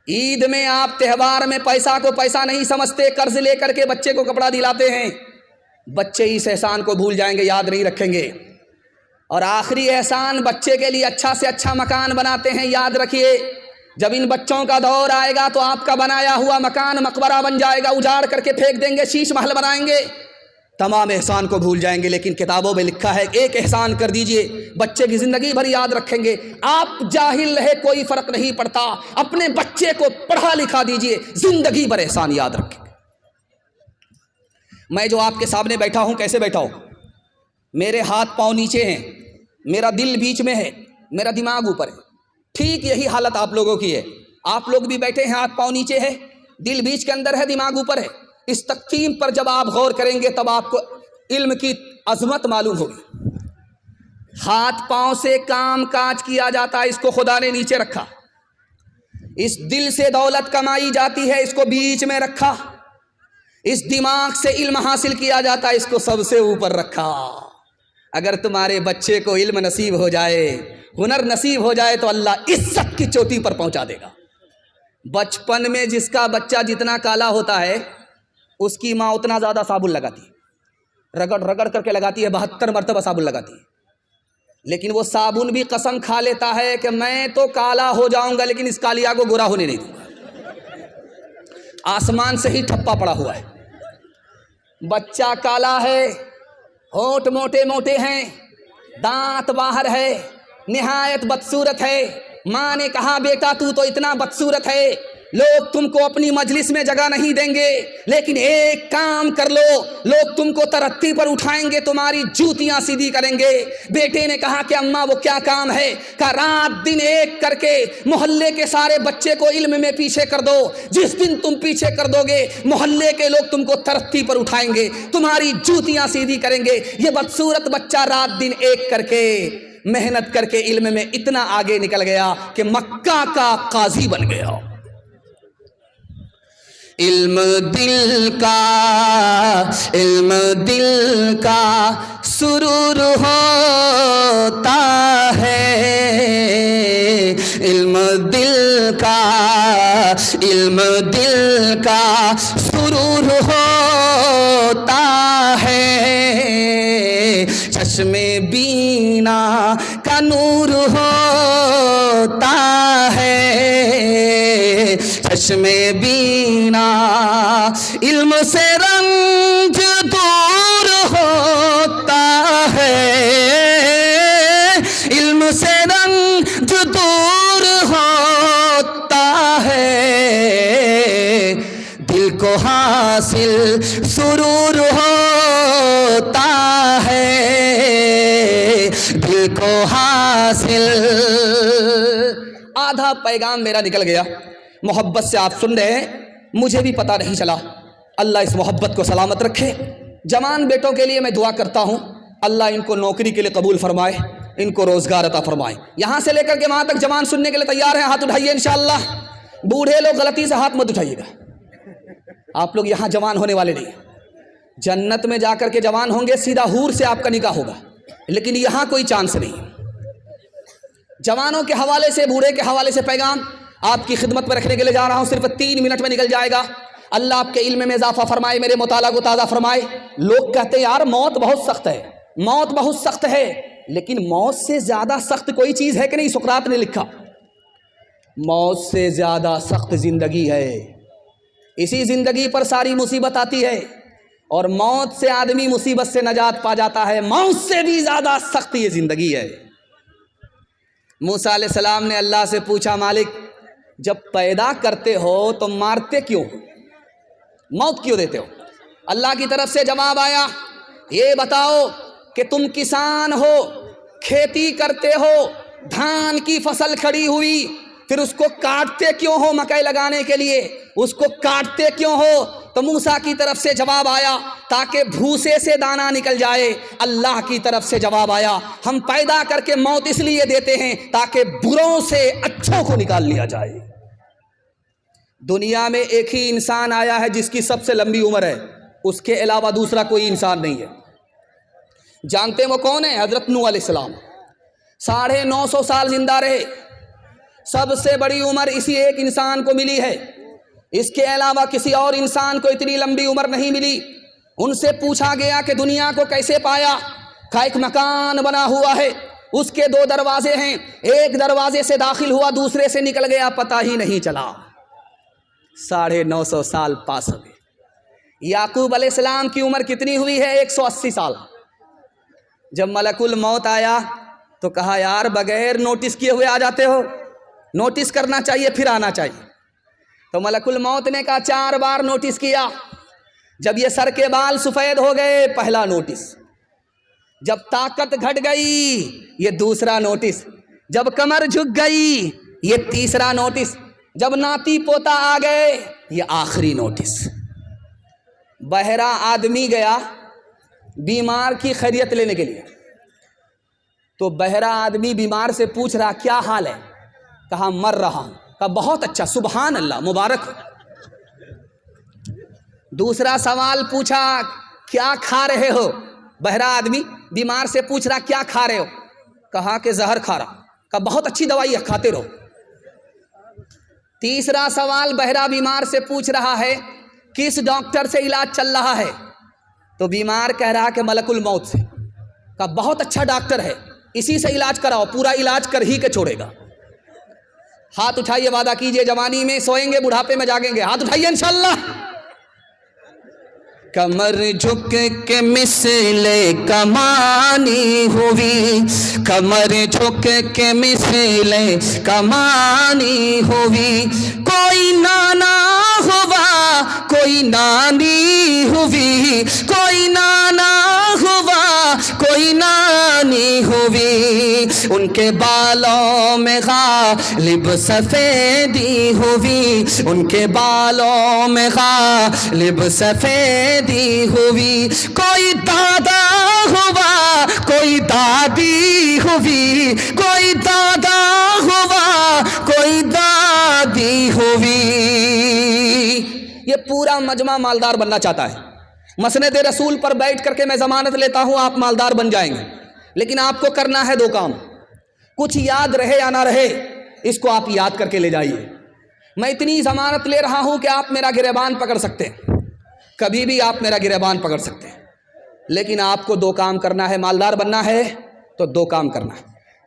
عید میں آپ تہوار میں پیسہ کو پیسہ نہیں سمجھتے، قرض لے کر کے بچے کو کپڑا دلاتے ہیں، بچے اس احسان کو بھول جائیں گے، یاد نہیں رکھیں گے۔ اور آخری احسان، بچے کے لیے اچھا سے اچھا مکان بناتے ہیں، یاد رکھیے جب ان بچوں کا دور آئے گا تو آپ کا بنایا ہوا مکان مقبرہ بن جائے گا، اجاڑ کر کے پھینک دیں گے، شیش محل بنائیں گے، تمام احسان کو بھول جائیں گے۔ لیکن کتابوں میں لکھا ہے ایک احسان کر دیجئے، بچے کی زندگی بھر یاد رکھیں گے۔ آپ جاہل رہے کوئی فرق نہیں پڑتا، اپنے بچے کو پڑھا لکھا دیجئے، زندگی بھر احسان یاد رکھیں گے۔ میں جو آپ کے سامنے بیٹھا ہوں، کیسے بیٹھا ہوں؟ میرے ہاتھ پاؤں نیچے ہیں، میرا دل بیچ میں ہے، میرا دماغ اوپر ہے۔ ٹھیک یہی حالت آپ لوگوں کی ہے، آپ لوگ بھی بیٹھے ہیں، ہاتھ پاؤں نیچے ہے، دل بیچ کے اندر ہے، دماغ اوپر ہے۔ اس تقسیم پر جب آپ غور کریں گے تب آپ کو علم کی عظمت معلوم ہوگی۔ ہاتھ پاؤں سے کام کاج کیا جاتا ہے، اس کو خدا نے نیچے رکھا۔ اس دل سے دولت کمائی جاتی ہے، اس کو بیچ میں رکھا۔ اس دماغ سے علم حاصل کیا جاتا ہے، اس کو سب سے اوپر رکھا۔ اگر تمہارے بچے کو علم نصیب ہو جائے، ہنر نصیب ہو جائے تو اللہ عزت کی چوٹی پر پہنچا دے گا۔ بچپن میں جس کا بچہ جتنا کالا ہوتا ہے اس کی ماں اتنا زیادہ صابن لگاتی ہے، رگڑ رگڑ کر کے لگاتی ہے، 72 مرتبہ صابن لگاتی ہے، لیکن وہ صابن بھی قسم کھا لیتا ہے کہ میں تو کالا ہو جاؤں گا لیکن اس کالیا کو گورا ہونے نہیں دوں گا۔ آسمان سے ہی ٹھپا پڑا ہوا ہے۔ بچہ کالا ہے، ہونٹ موٹے موٹے ہیں، دانت باہر ہے، نہایت بدصورت ہے۔ ماں نے کہا بیٹا تو اتنا بدصورت ہے، لوگ تم کو اپنی مجلس میں جگہ نہیں دیں گے، لیکن ایک کام کر لو، لوگ تم کو ترقی پر اٹھائیں گے، تمہاری جوتیاں سیدھی کریں گے۔ بیٹے نے کہا کہ اماں وہ کیا کام ہے؟ کہ رات دن ایک کر کے محلے کے سارے بچے کو علم میں پیچھے کر دو۔ جس دن تم پیچھے کر دو گے محلے کے لوگ تم کو ترقی پر اٹھائیں گے، تمہاری جوتیاں سیدھی کریں گے۔ یہ بدصورت بچہ رات دن ایک کر کے محنت کر کے علم میں اتنا آگے نکل گیا کہ مکہ کا قاضی بن گیا۔ علم دل کا سرور ہوتا ہے، علم دل کا سرور ہوتا ہے، چشم بینا کا نور ہوتا ہے، چشم بینا علم سے رنج دور ہوتا ہے، علم سے رنج دور ہوتا ہے، دل کو حاصل سرور ہوتا ہے، دل کو حاصل۔ آدھا پیغام میرا نکل گیا، محبت سے آپ سن رہے ہیں، مجھے بھی پتہ نہیں چلا۔ اللہ اس محبت کو سلامت رکھے۔ جوان بیٹوں کے لیے میں دعا کرتا ہوں، اللہ ان کو نوکری کے لیے قبول فرمائے، ان کو روزگار عطا فرمائے۔ یہاں سے لے کر کے وہاں تک جوان سننے کے لیے تیار ہیں؟ ہاتھ اٹھائیے انشاءاللہ۔ بوڑھے لوگ غلطی سے ہاتھ مت اٹھائیے گا، آپ لوگ یہاں جوان ہونے والے نہیں۔ جنت میں جا کر کے جوان ہوں گے، سیدھا حور سے آپ کا نکاح ہوگا، لیکن یہاں کوئی چانس نہیں۔ جوانوں کے حوالے سے، بوڑھے کے حوالے سے پیغام آپ کی خدمت میں رکھنے کے لیے جا رہا ہوں، صرف 3 منٹ میں نکل جائے گا۔ اللہ آپ کے علم میں اضافہ فرمائے، میرے مطالعہ کو تازہ فرمائے۔ لوگ کہتے ہیں یار موت بہت سخت ہے، موت بہت سخت ہے، لیکن موت سے زیادہ سخت کوئی چیز ہے کہ نہیں؟ سقراط نے لکھا موت سے زیادہ سخت زندگی ہے، اسی زندگی پر ساری مصیبت آتی ہے، اور موت سے آدمی مصیبت سے نجات پا جاتا ہے، موت سے بھی زیادہ سخت یہ زندگی ہے۔ موسیٰ علیہ السلام نے اللہ سے پوچھا مالک جب پیدا کرتے ہو تو مارتے کیوں، موت کیوں دیتے ہو؟ اللہ کی طرف سے جواب آیا، یہ بتاؤ کہ تم کسان ہو، کھیتی کرتے ہو، دھان کی فصل کھڑی ہوئی، پھر اس کو کاٹتے کیوں ہو؟ مکئی لگانے کے لیے اس کو کاٹتے کیوں ہو؟ تو موسیٰ کی طرف سے جواب آیا تاکہ بھوسے سے دانہ نکل جائے۔ اللہ کی طرف سے جواب آیا ہم پیدا کر کے موت اس لیے دیتے ہیں تاکہ بروں سے اچھوں کو نکال لیا جائے۔ دنیا میں ایک ہی انسان آیا ہے جس کی سب سے لمبی عمر ہے، اس کے علاوہ دوسرا کوئی انسان نہیں ہے۔ جانتے ہیں وہ کون ہے؟ حضرت نوح علیہ السلام 950 سال زندہ رہے، سب سے بڑی عمر اسی ایک انسان کو ملی ہے، اس کے علاوہ کسی اور انسان کو اتنی لمبی عمر نہیں ملی۔ ان سے پوچھا گیا کہ دنیا کو کیسے پایا؟ کہا ایک مکان بنا ہوا ہے، اس کے 2 دروازے ہیں، ایک دروازے سے داخل ہوا دوسرے سے نکل گیا، پتہ ہی نہیں چلا۔ 950 سال پاس ہو گئے۔ یعقوب علیہ السلام کی عمر کتنی ہوئی ہے؟ 180 سال۔ جب ملک الموت آیا تو کہا یار بغیر نوٹس کیے ہوئے آ جاتے ہو، نوٹس کرنا چاہیے پھر آنا چاہیے۔ تو ملک الموت نے کہا 4 بار نوٹس کیا۔ جب یہ سر کے بال سفید ہو گئے پہلا نوٹس، جب طاقت گھٹ گئی یہ دوسرا نوٹس، جب کمر جھک گئی یہ تیسرا نوٹس، جب ناتی پوتا آ گئے یہ آخری نوٹس۔ بہرا آدمی گیا بیمار کی خیریت لینے کے لیے، تو بہرا آدمی بیمار سے پوچھ رہا کیا حال ہے؟ کہا مر رہا ہوں۔ کہا بہت اچھا، سبحان اللہ، مبارک ہو۔ دوسرا سوال پوچھا کیا کھا رہے ہو؟ بہرا آدمی بیمار سے پوچھ رہا کیا کھا رہے ہو؟ کہا کہ زہر کھا رہا۔ کہا بہت اچھی دوائی ہے، کھاتے رہو۔ تیسرا سوال بہرا بیمار سے پوچھ رہا ہے کس ڈاکٹر سے علاج چل رہا ہے؟ تو بیمار کہہ رہا کہ ملک الموت سے۔ کہا بہت اچھا ڈاکٹر ہے، اسی سے علاج کراؤ، پورا علاج کر ہی کے چھوڑے گا۔ ہاتھ اٹھائیے، وعدہ کیجئے جوانی میں سوئیں گے بڑھاپے میں جاگیں گے، ہاتھ اٹھائیے انشاءاللہ۔ کمر جھک کے مثل کمانی ہوئی، کمر جھک کے مثل کمانی ہوئی، کوئی نانا ہوا کوئی نانی ہوئی، کوئی نانا ہوا کوئی نانی ہوئی، ان کے بالوں میں غالب سفیدی ہوئی، ان کے بالوں میں غالب سفیدی ہوئی، کوئی دادا ہوا کوئی دادی ہوئی، کوئی دادا ہوا کوئی دادی ہوئی۔ یہ پورا مجمع مالدار بننا چاہتا ہے۔ مسند رسول پر بیٹھ کر کے میں ضمانت لیتا ہوں آپ مالدار بن جائیں گے، لیکن آپ کو کرنا ہے 2 کام۔ کچھ یاد رہے یا نہ رہے اس کو آپ یاد کر کے لے جائیے۔ میں اتنی ضمانت لے رہا ہوں کہ آپ میرا گریبان پکڑ سکتے ہیں، کبھی بھی آپ میرا گریبان پکڑ سکتے ہیں، لیکن آپ کو 2 کام کرنا ہے۔ مالدار بننا ہے تو 2 کام کرنا ہے۔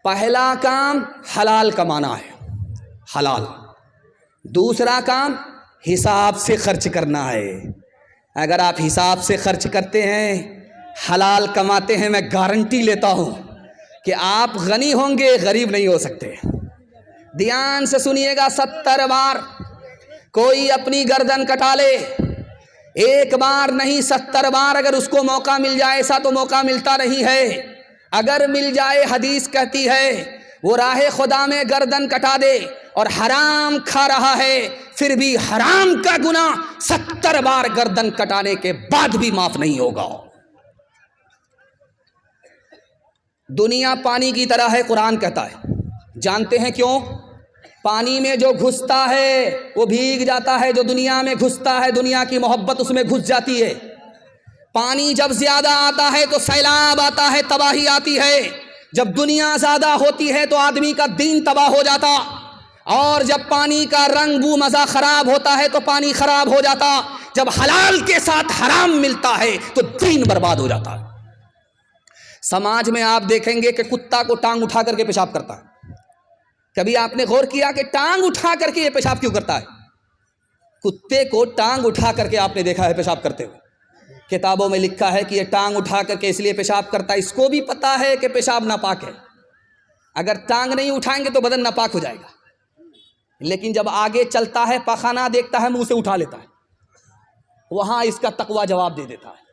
پہلا کام حلال کمانا ہے، حلال۔ دوسرا کام حساب سے خرچ کرنا ہے۔ اگر آپ حساب سے خرچ کرتے ہیں، حلال کماتے ہیں، میں گارنٹی لیتا ہوں کہ آپ غنی ہوں گے، غریب نہیں ہو سکتے۔ دھیان سے سنیے گا، 70 بار کوئی اپنی گردن کٹا لے، 1 بار نہیں 70 بار اگر اس کو موقع مل جائے، ایسا تو موقع ملتا نہیں ہے، اگر مل جائے حدیث کہتی ہے وہ راہ خدا میں گردن کٹا دے اور حرام کھا رہا ہے پھر بھی حرام کا گناہ 70 بار گردن کٹانے کے بعد بھی معاف نہیں ہوگا۔ دنیا پانی کی طرح ہے، قرآن کہتا ہے۔ جانتے ہیں کیوں؟ پانی میں جو گھستا ہے وہ بھیگ جاتا ہے، جو دنیا میں گھستا ہے دنیا کی محبت اس میں گھس جاتی ہے۔ پانی جب زیادہ آتا ہے تو سیلاب آتا ہے، تباہی آتی ہے۔ جب دنیا زیادہ ہوتی ہے تو آدمی کا دین تباہ ہو جاتا، اور جب پانی کا رنگ بو مزہ خراب ہوتا ہے تو پانی خراب ہو جاتا۔ جب حلال کے ساتھ حرام ملتا ہے تو دین برباد ہو جاتا ہے۔ سماج میں آپ دیکھیں گے کہ کتا کو ٹانگ اٹھا کر کے پیشاب کرتا ہے۔ کبھی آپ نے غور کیا کہ ٹانگ اٹھا کر کے یہ پیشاب کیوں کرتا ہے؟ کتے کو ٹانگ اٹھا کر کے آپ نے دیکھا ہے پیشاب کرتے ہوئے؟ کتابوں میں لکھا ہے کہ یہ ٹانگ اٹھا کر کے اس لیے پیشاب کرتا ہے، اس کو بھی پتا ہے کہ پیشاب ناپاک ہے، اگر ٹانگ نہیں اٹھائیں گے تو بدن ناپاک ہو جائے گا، لیکن جب آگے چلتا ہے پاخانہ دیکھتا ہے منہ سے اٹھا لیتا ہے، وہاں اس کا تقوی جواب دے دیتا ہے۔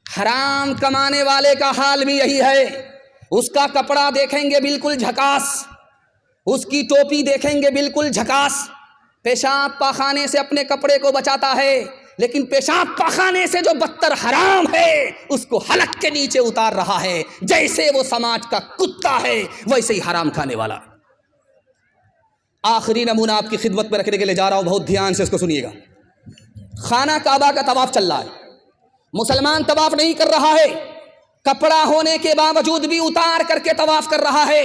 حرام کمانے والے کا حال بھی یہی ہے، اس کا کپڑا دیکھیں گے بالکل جھکاس، اس کی ٹوپی دیکھیں گے بالکل جھکاس، پیشاب پاخانے سے اپنے کپڑے کو بچاتا ہے، لیکن پیشاب پاخانے سے جو بدتر حرام ہے اس کو حلق کے نیچے اتار رہا ہے۔ جیسے وہ سماج کا کتا ہے ویسے ہی حرام کھانے والا۔ آخری نمونہ آپ کی خدمت میں رکھنے کے لیے جا رہا ہوں، بہت دھیان سے اس کو سنیے گا۔ خانہ کعبہ کا طواف چل رہا ہے، مسلمان طواف نہیں کر رہا ہے، کپڑا ہونے کے باوجود بھی اتار کر کے طواف کر رہا ہے۔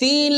3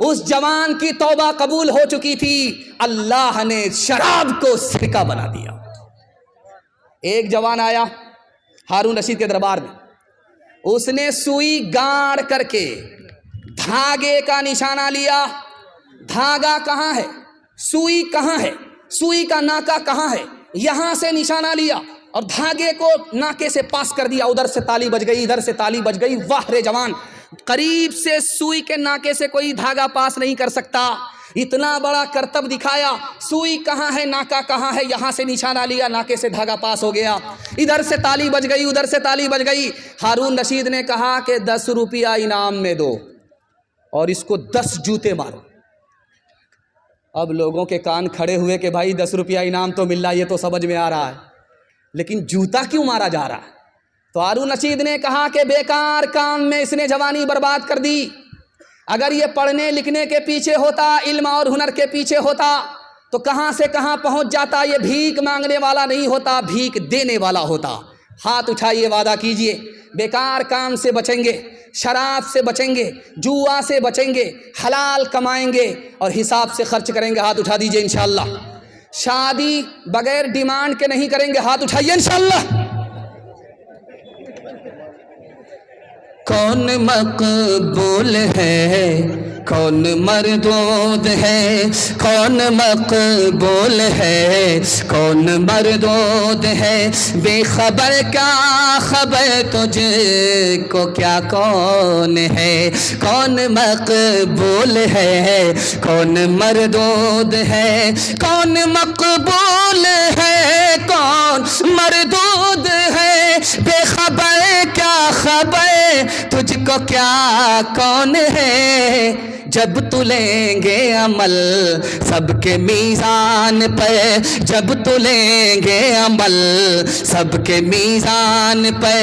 اس جوان کی توبہ قبول ہو چکی تھی، اللہ نے شراب کو سرکہ بنا دیا۔ ایک جوان آیا ہارون رشید کے دربار میں، اس نے سوئی گاڑ کر کے دھاگے کا نشانہ لیا۔ دھاگا کہاں ہے؟ سوئی کہاں ہے؟ سوئی کا ناکہ کہاں ہے؟ یہاں سے نشانہ لیا اور دھاگے کو ناکے سے پاس کر دیا۔ ادھر سے تالی بج گئی، ادھر سے تالی بج گئی۔ واہ رے جوان، قریب سے سوئی کے ناکے سے کوئی دھاگا پاس نہیں کر سکتا، اتنا بڑا کرتب دکھایا۔ سوئی کہاں ہے، ناکہ کہاں ہے، یہاں سے نشانہ لیا، ناکے سے دھاگا پاس ہو گیا۔ ادھر سے تالی بج گئی، ادھر سے تالی بج گئی۔ ہارون رشید نے کہا کہ 10 روپیہ انعام میں دو اور اس کو 10 جوتے مارو۔ اب لوگوں کے کان کھڑے ہوئے کہ بھائی 10 روپیہ انعام تو مل رہا ہے، یہ تو سمجھ میں آ رہا ہے، لیکن جوتا کیوں مارا جا رہا ہے؟ تو ہارون رشید نے کہا کہ بیکار کام میں اس نے جوانی برباد کر دی۔ اگر یہ پڑھنے لکھنے کے پیچھے ہوتا، علم اور ہنر کے پیچھے ہوتا تو کہاں سے کہاں پہنچ جاتا۔ یہ بھیک مانگنے والا نہیں ہوتا، بھیک دینے والا ہوتا۔ ہاتھ اٹھائیے، وعدہ کیجئے بیکار کام سے بچیں گے، شراب سے بچیں گے، جوا سے بچیں گے، حلال کمائیں گے اور حساب سے خرچ کریں گے۔ ہاتھ اٹھا دیجئے انشاءاللہ۔ شادی بغیر ڈیمانڈ کے نہیں کریں گے، ہاتھ اٹھائیے انشاءاللہ۔ کون مقبول ہے، کون مردود ہے، کون مقبول ہے، کون مردود ہے، بے خبر کا خبر تجھ کو کیا کون ہے، کون مقبول ہے، کون مردود ہے، کون مقبول ہے، کون مردود ہے، بے خبر کیا خبر تجھ کو کیا کون ہے، جب تلیں گے عمل سب کے میزان پہ، جب تلیں گے عمل سب کے میزان پہ،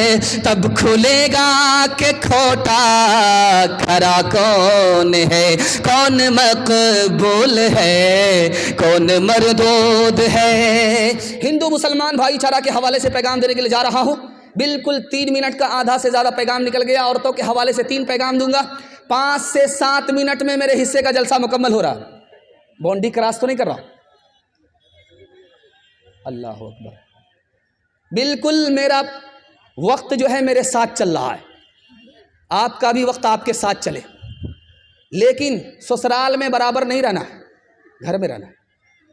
تب کھلے گا کہ کھوٹا کھرا کون ہے، کون مقبول ہے، کون مردود ہے۔ ہندو مسلمان بھائی چارہ کے حوالے سے پیغام دینے کے لیے جا رہا ہوں۔ بالکل 3 منٹ کا آدھا سے زیادہ پیغام نکل گیا۔ عورتوں کے حوالے سے 3 پیغام دوں گا۔ 5 سے 7 منٹ میں میرے حصے کا جلسہ مکمل ہو رہا۔ بونڈی کراس تو نہیں کر رہا؟ اللہ اکبر۔ بالکل میرا وقت جو ہے میرے ساتھ چل رہا ہے، آپ کا بھی وقت آپ کے ساتھ چلے، لیکن سسرال میں برابر نہیں رہنا ہے، گھر میں رہنا ہے۔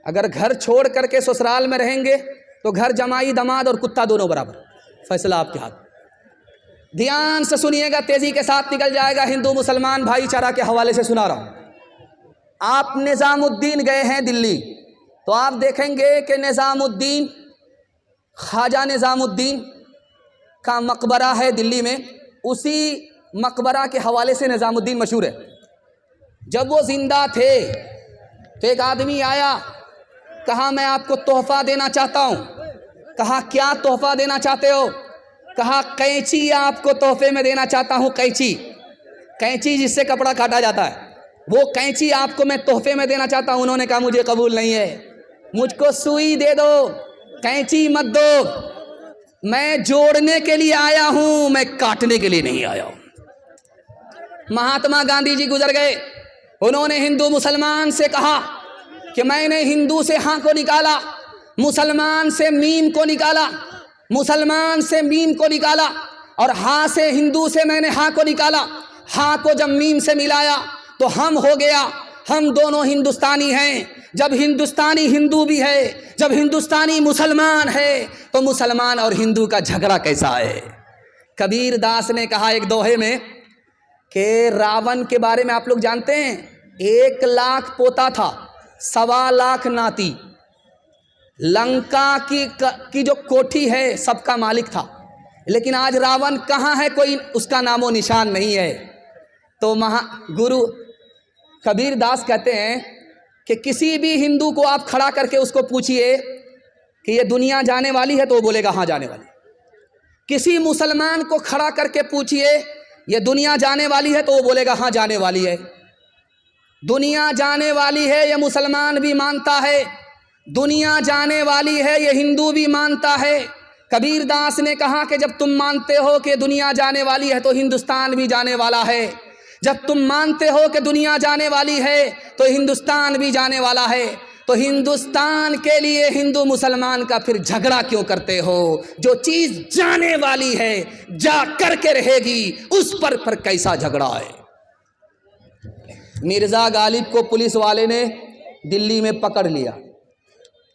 اگر گھر چھوڑ کر کے سسرال میں رہیں گے تو گھر جمائی دماد اور کتا دونوں برابر، فیصلہ آپ کے ہاتھ۔ دھیان سے سنیے گا، تیزی کے ساتھ نکل جائے گا۔ ہندو مسلمان بھائی چارہ کے حوالے سے سنا رہا ہوں۔ آپ نظام الدین گئے ہیں دلی تو آپ دیکھیں گے کہ نظام الدین، خواجہ نظام الدین کا مقبرہ ہے دلی میں، اسی مقبرہ کے حوالے سے نظام الدین مشہور ہے۔ جب وہ زندہ تھے تو ایک آدمی آیا، کہا میں آپ کو تحفہ دینا چاہتا ہوں۔ کہا کیا تحفہ دینا چاہتے ہو؟ کہا قینچی آپ کو تحفے میں دینا چاہتا ہوں۔ قینچی، قینچی جس سے کپڑا کاٹا جاتا ہے، وہ قینچی آپ کو میں تحفے میں دینا چاہتا ہوں۔ انہوں نے کہا مجھے قبول نہیں ہے، مجھ کو سوئی دے دو، قینچی مت دو، میں جوڑنے کے لیے آیا ہوں، میں کاٹنے کے لیے نہیں آیا ہوں۔ مہاتما گاندھی جی گزر گئے، انہوں نے ہندو مسلمان سے کہا کہ میں نے ہندو سے ہاں کو نکالا، مسلمان سے میم کو نکالا، مسلمان سے میم کو نکالا، اور ہاں سے ہندو سے میں نے ہاں کو نکالا۔ ہاں کو جب میم سے ملایا تو ہم ہو گیا، ہم دونوں ہندوستانی ہیں۔ جب ہندوستانی ہندو بھی ہے، جب ہندوستانی مسلمان ہے تو مسلمان اور ہندو کا جھگڑا کیسا ہے؟ کبیر داس نے کہا ایک دوہے میں کہ راون کے بارے میں آپ لوگ جانتے ہیں، 1 لاکھ پوتا تھا، 1.25 لاکھ ناتی۔ لنکا کی جو کوٹھی ہے سب کا مالک تھا، لیکن آج راون کہاں ہے؟ کوئی اس کا نام و نشان نہیں ہے۔ تو گرو کبیر داس کہتے ہیں کہ کسی بھی ہندو کو آپ کھڑا کر کے اس کو پوچھئے کہ یہ دنیا جانے والی ہے تو وہ بولے گا ہاں جانے والی۔ کسی مسلمان کو کھڑا کر کے پوچھئے یہ دنیا جانے والی ہے تو وہ بولے گا ہاں جانے والی ہے۔ دنیا جانے والی ہے یہ مسلمان بھی مانتا ہے، دنیا جانے والی ہے یہ ہندو بھی مانتا ہے۔ کبیر داس نے کہا کہ جب تم مانتے ہو کہ دنیا جانے والی ہے تو ہندوستان بھی جانے والا ہے۔ جب تم مانتے ہو کہ دنیا جانے والی ہے تو ہندوستان بھی جانے والا ہے، تو ہندوستان کے لیے ہندو مسلمان کا پھر جھگڑا کیوں کرتے ہو؟ جو چیز جانے والی ہے جا کر کے رہے گی، اس پر پھر کیسا جھگڑا ہے؟ مرزا غالب کو پولیس والے نے دلی میں پکڑ لیا،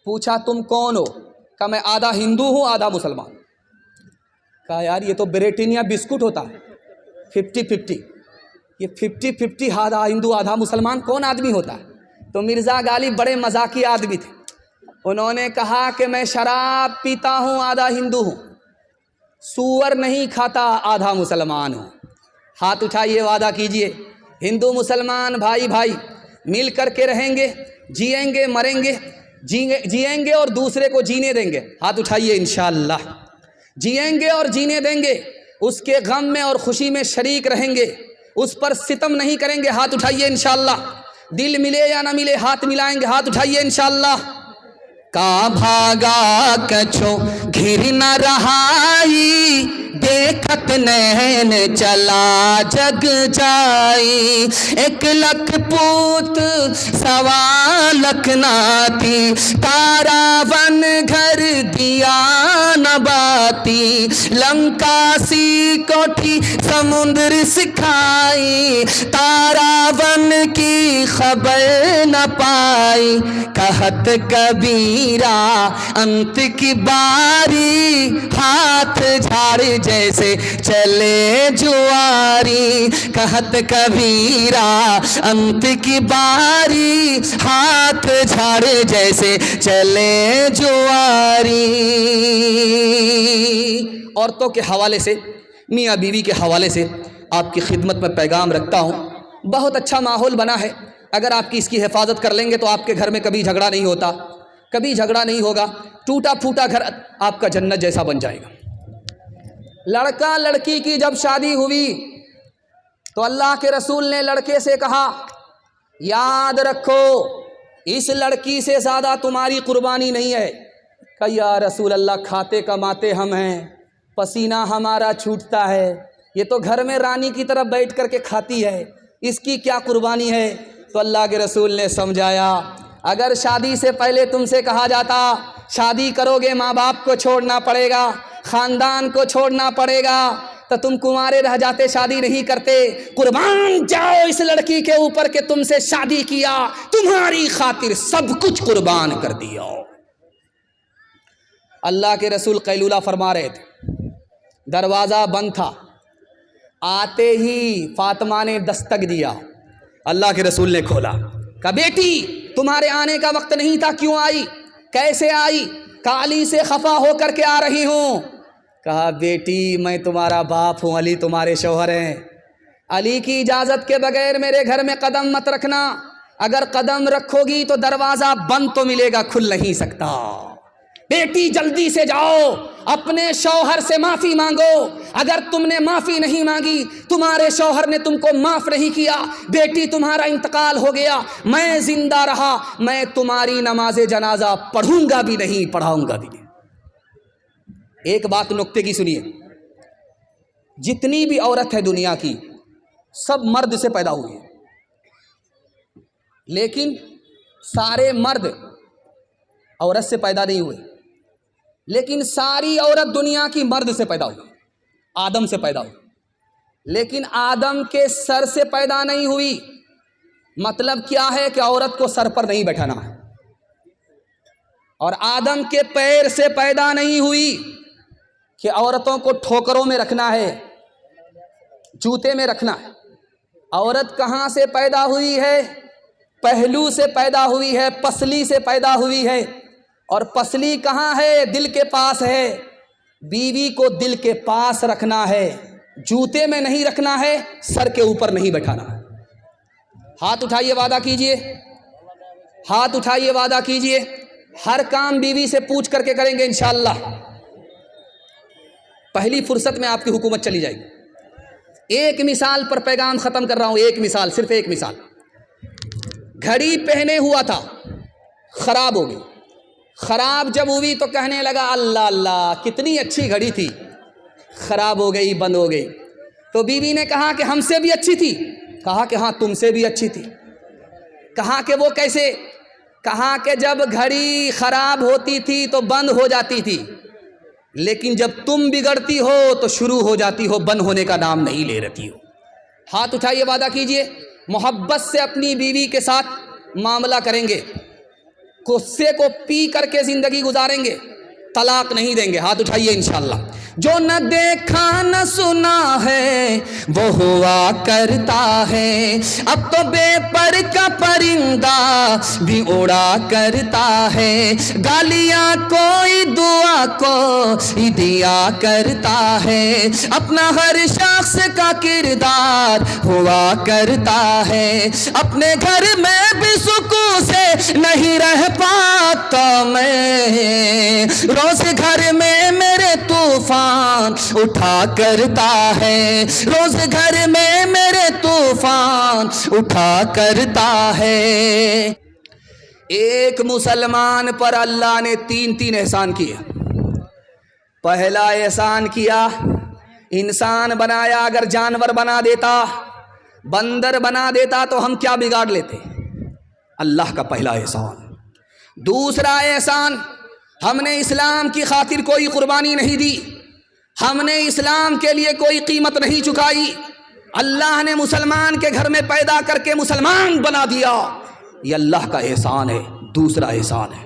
پوچھا تم کون ہو؟ کہا میں آدھا ہندو ہوں آدھا مسلمان۔ کہا یار یہ تو بریٹینیا بسکٹ ہوتا ہے 50-50، یہ 50-50 آدھا ہندو آدھا مسلمان کون آدمی ہوتا ہے؟ تو مرزا غالب بڑے مذاقی آدمی تھے، انہوں نے کہا کہ میں شراب پیتا ہوں آدھا ہندو ہوں، سور نہیں کھاتا آدھا مسلمان ہوں۔ ہاتھ اٹھائیے، وعدہ کیجئے ہندو مسلمان بھائی بھائی مل کر کے رہیں گے، جئیں گے مریں گے، جئیں گے اور دوسرے کو جینے دیں گے۔ ہاتھ اٹھائیے، انشاءاللہ جئیں گے اور جینے دیں گے، اس کے غم میں اور خوشی میں شریک رہیں گے، اس پر ستم نہیں کریں گے۔ ہاتھ اٹھائیے انشاءاللہ، دل ملے یا نہ ملے ہاتھ ملائیں گے۔ ہاتھ اٹھائیے انشاءاللہ۔ کا بھاگا کچھو گھر نہ رہائی، دیکھت نین چلا جگ جائی، 1,00,000 پوت 1.25 ناتی، تارا ون گھر دیا نہ باتی، لنکا سی کوٹھی سمندر سکھائی، تارا ون کی خبر نہ پائی، کہت کبیرہ انت کی باری، ہاتھ جھاڑ جیسے چلے جواری، کہت کبیرہ انت کی باری، ہاتھ جھاڑ جیسے چلے جواری۔ عورتوں کے حوالے سے، میاں بیوی کے حوالے سے آپ کی خدمت میں پیغام رکھتا ہوں۔ بہت اچھا ماحول بنا ہے، اگر آپ کی اس کی حفاظت کر لیں گے تو آپ کے گھر میں کبھی جھگڑا نہیں ہوتا، کبھی جھگڑا نہیں ہوگا، ٹوٹا پھوٹا گھر آپ کا جنت جیسا بن جائے گا۔ لڑکا لڑکی کی جب شادی ہوئی تو اللہ کے رسول نے لڑکے سے کہا یاد رکھو اس لڑکی سے زیادہ تمہاری قربانی نہیں ہے۔ کہ یا رسول اللہ کھاتے کماتے ہم ہیں، پسینہ ہمارا چھوٹتا ہے، یہ تو گھر میں رانی کی طرف بیٹھ کر کے کھاتی ہے، اس کی کیا قربانی ہے؟ تو اللہ کے رسول نے سمجھایا اگر شادی سے پہلے تم سے کہا جاتا شادی کرو گے ماں باپ کو چھوڑنا پڑے گا، خاندان کو چھوڑنا پڑے گا، تو تم کنوارے رہ جاتے، شادی نہیں کرتے۔ قربان جاؤ اس لڑکی کے اوپر کہ تم سے شادی کیا، تمہاری خاطر سب کچھ قربان کر دیا۔ اللہ کے رسول قیلولہ فرما رہے تھے، دروازہ بند تھا، آتے ہی فاطمہ نے دستک دیا، اللہ کے رسول نے کھولا، کہا بیٹی تمہارے آنے کا وقت نہیں تھا، کیوں آئی، کیسے آئی؟ کہا علی سے خفا ہو کر کے آ رہی ہوں۔ کہا بیٹی میں تمہارا باپ ہوں، علی تمہارے شوہر ہیں، علی کی اجازت کے بغیر میرے گھر میں قدم مت رکھنا، اگر قدم رکھو گی تو دروازہ بند تو ملے گا، کھل نہیں سکتا۔ بیٹی جلدی سے جاؤ اپنے شوہر سے معافی مانگو، اگر تم نے معافی نہیں مانگی تمہارے شوہر نے تم کو معاف نہیں کیا، بیٹی تمہارا انتقال ہو گیا، میں زندہ رہا میں تمہاری نماز جنازہ پڑھوں گا بھی نہیں، پڑھاؤں گا بھی نہیں۔ ایک بات نکتے کی سنیے، جتنی بھی عورت ہے دنیا کی سب مرد سے پیدا ہوئی ہے، لیکن سارے مرد عورت سے پیدا نہیں ہوئے، لیکن ساری عورت دنیا کی مرد سے پیدا ہوئی، آدم سے پیدا ہوئی، لیکن آدم کے سر سے پیدا نہیں ہوئی۔ مطلب کیا ہے کہ عورت کو سر پر نہیں بیٹھانا ہے، اور آدم کے پیر سے پیدا نہیں ہوئی کہ عورتوں کو ٹھوکروں میں رکھنا ہے، جوتے میں رکھنا ہے۔ عورت کہاں سے پیدا ہوئی ہے؟ پہلو سے پیدا ہوئی ہے، پسلی سے پیدا ہوئی ہے، اور پسلی کہاں ہے؟ دل کے پاس ہے۔ بیوی کو دل کے پاس رکھنا ہے، جوتے میں نہیں رکھنا ہے، سر کے اوپر نہیں بٹھانا ہے۔ ہاتھ اٹھائیے وعدہ کیجئے، ہاتھ اٹھائیے وعدہ کیجئے، ہر کام بیوی سے پوچھ کر کے کریں گے انشاءاللہ۔ پہلی فرصت میں آپ کی حکومت چلی جائے گی۔ ایک مثال پر پیغام ختم کر رہا ہوں، ایک مثال، صرف ایک مثال۔ گھڑی پہنے ہوا تھا، خراب ہو گئی، خراب جب ہوئی تو کہنے لگا اللہ اللہ کتنی اچھی گھڑی تھی، خراب ہو گئی، بند ہو گئی۔ تو بیوی نے کہا کہ ہم سے بھی اچھی تھی، کہا کہ ہاں تم سے بھی اچھی تھی. کہا کہ وہ کیسے؟ کہا کہ جب گھڑی خراب ہوتی تھی تو بند ہو جاتی تھی، لیکن جب تم بگڑتی ہو تو شروع ہو جاتی ہو، بند ہونے کا نام نہیں لے رہتی ہو. ہاتھ اٹھائیے، وعدہ کیجئے محبت سے اپنی بیوی کے ساتھ معاملہ کریں گے، غصے کو پی کر کے زندگی گزاریں گے، طلاق نہیں دیں گے. ہاتھ اٹھائیے انشاءاللہ. جو نہ دیکھا نہ سنا ہے وہ ہوا کرتا ہے، اب تو بے پر کا پرندہ بھی اڑا کرتا ہے، گالیاں کوئی دعا کو ہی دیا کرتا ہے، اپنا ہر شخص کا کردار ہوا کرتا ہے، اپنے گھر میں بھی سکون سے نہیں رہ پاتا میں، روز گھر میں میرے طوفان اٹھا کرتا ہے، روز گھر میں میرے طوفان اٹھا کرتا ہے. ایک مسلمان پر اللہ نے تین احسان کیے. پہلا احسان کیا، انسان بنایا، اگر جانور بنا دیتا، بندر بنا دیتا تو ہم کیا بگاڑ لیتے؟ اللہ کا پہلا احسان. دوسرا احسان، ہم نے اسلام کی خاطر کوئی قربانی نہیں دی، ہم نے اسلام کے لیے کوئی قیمت نہیں چکائی، اللہ نے مسلمان کے گھر میں پیدا کر کے مسلمان بنا دیا. یہ اللہ کا احسان ہے، دوسرا احسان ہے.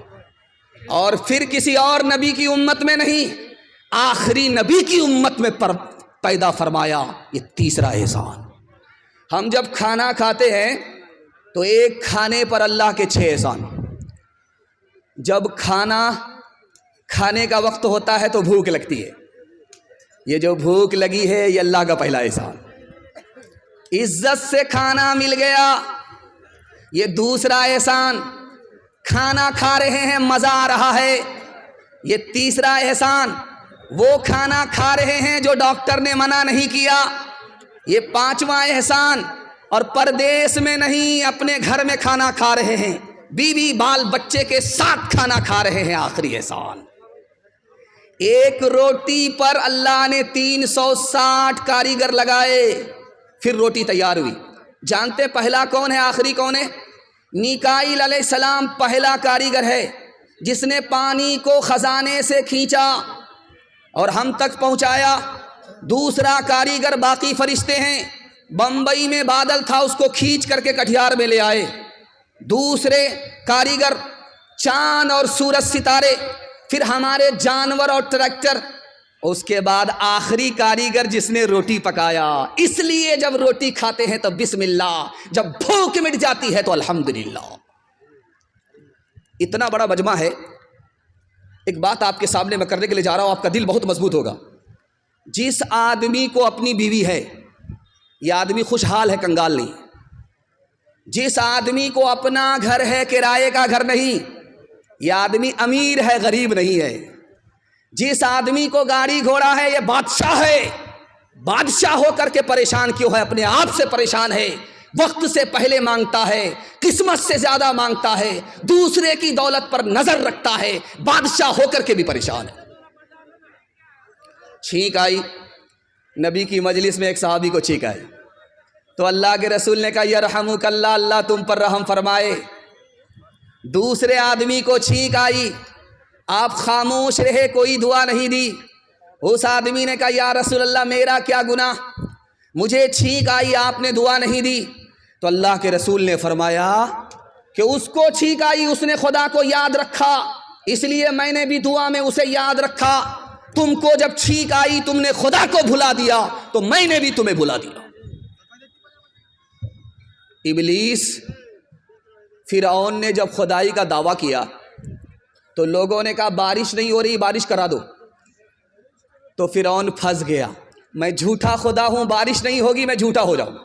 اور پھر کسی اور نبی کی امت میں نہیں، آخری نبی کی امت میں پیدا فرمایا. یہ تیسرا احسان. ہم جب کھانا کھاتے ہیں تو ایک کھانے پر اللہ کے 6 احسان. جب کھانا کھانے کا وقت ہوتا ہے تو بھوک لگتی ہے، یہ جو بھوک لگی ہے یہ اللہ کا پہلا احسان. عزت سے کھانا مل گیا، یہ دوسرا احسان. کھانا کھا رہے ہیں، مزہ آ رہا ہے، یہ تیسرا احسان. وہ کھانا کھا رہے ہیں جو ڈاکٹر نے منع نہیں کیا، یہ 5واں احسان. اور پردیس میں نہیں، اپنے گھر میں کھانا کھا رہے ہیں، بیوی بال بچے کے ساتھ کھانا کھا رہے ہیں، آخری احسان. ایک روٹی پر اللہ نے 360 کاریگر لگائے، پھر روٹی تیار ہوئی. جانتے پہلا کون ہے، آخری کون ہے؟ میکائیل علیہ السلام پہلا کاریگر ہے جس نے پانی کو خزانے سے کھینچا اور ہم تک پہنچایا. دوسرا کاریگر باقی فرشتے ہیں، بمبئی میں بادل تھا، اس کو کھینچ کر کے کٹھیار میں لے آئے. دوسرے کاریگر چاند اور سورج ستارے، پھر ہمارے جانور اور ٹریکٹر. اس کے بعد آخری کاریگر جس نے روٹی پکایا. اس لیے جب روٹی کھاتے ہیں تو بسم اللہ، جب بھوک مٹ جاتی ہے تو الحمدللہ. اتنا بڑا مجمع ہے. ایک بات آپ کے سامنے میں کرنے کے لیے جا رہا ہوں، آپ کا دل بہت مضبوط ہوگا. جس آدمی کو اپنی بیوی ہے، یہ آدمی خوشحال ہے، کنگال نہیں. جس آدمی کو اپنا گھر ہے، کرائے کا گھر نہیں، یہ آدمی امیر ہے، غریب نہیں ہے. جس آدمی کو گاڑی گھوڑا ہے، یہ بادشاہ ہے. بادشاہ ہو کر کے پریشان کیوں ہے؟ اپنے آپ سے پریشان ہے، وقت سے پہلے مانگتا ہے، قسمت سے زیادہ مانگتا ہے، دوسرے کی دولت پر نظر رکھتا ہے، بادشاہ ہو کر کے بھی پریشان ہے. چھینک آئی نبی کی مجلس میں، ایک صحابی کو چھینک آئی تو اللہ کے رسول نے کہا یرحمک اللہ، اللہ تم پر رحم فرمائے. دوسرے آدمی کو چھینک آئی، آپ خاموش رہے، کوئی دعا نہیں دی. اس آدمی نے کہا یا رسول اللہ میرا کیا گناہ، مجھے چھینک آئی، آپ نے دعا نہیں دی. تو اللہ کے رسول نے فرمایا کہ اس کو چھینک آئی، اس نے خدا کو یاد رکھا، اس لیے میں نے بھی دعا میں اسے یاد رکھا. تم کو جب چھینک آئی تم نے خدا کو بھلا دیا تو میں نے بھی تمہیں بھلا دیا. ابلیس فرعون نے جب خدائی کا دعویٰ کیا تو لوگوں نے کہا بارش نہیں ہو رہی، بارش کرا دو. تو فرعون پھنس گیا، میں جھوٹا خدا ہوں، بارش نہیں ہوگی میں جھوٹا ہو جاؤں.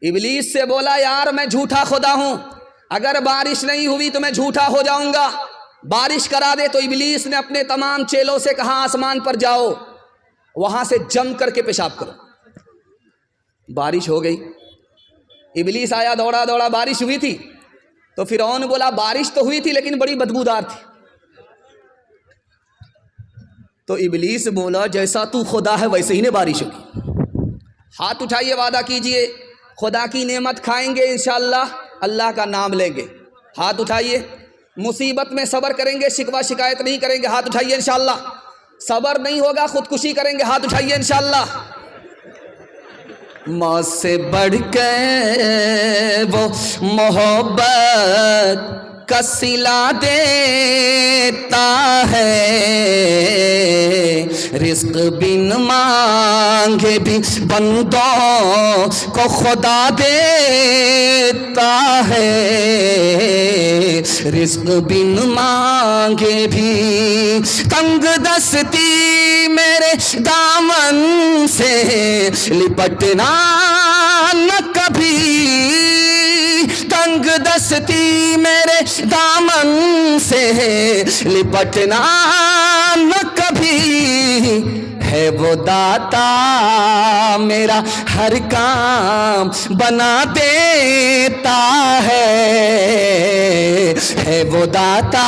ابلیس سے بولا یار میں جھوٹا خدا ہوں، اگر بارش نہیں ہوئی تو میں جھوٹا ہو جاؤں گا، بارش کرا دے. تو ابلیس نے اپنے تمام چیلوں سے کہا آسمان پر جاؤ، وہاں سے جم کر کے پیشاب کرو. بارش ہو گئی. ابلیس آیا دوڑا دوڑا، بارش ہوئی تھی. تو فرعون بولا بارش تو ہوئی تھی لیکن بڑی بدبودار تھی. تو ابلیس بولا جیسا تو خدا ہے ویسے ہی نے بارش ہوگی. ہاتھ اٹھائیے، وعدہ کیجئے خدا کی نعمت کھائیں گے انشاءاللہ، اللہ کا نام لیں گے، ہاتھ اٹھائیے۔ مصیبت میں صبر کریں گے، شکوہ شکایت نہیں کریں گے، ہاتھ اٹھائیے انشاءاللہ۔ صبر نہیں ہوگا، خودکشی کریں گے، ہاتھ اٹھائیے انشاءاللہ۔ موت سے بڑھ کے وہ محبت کا صلہ دیتا ہے، رزق بن مانگے بھی بندوں کو خدا دیتا ہے، رزق بن مانگے بھی۔ تنگ دستی میرے دامن سے لپٹنا نہ کبھی، تنگ دستی میرے دامن سے لپٹنا نہ کبھی، ہے وہ داتا میرا ہر کام بنا دیتا ہے وہ داتا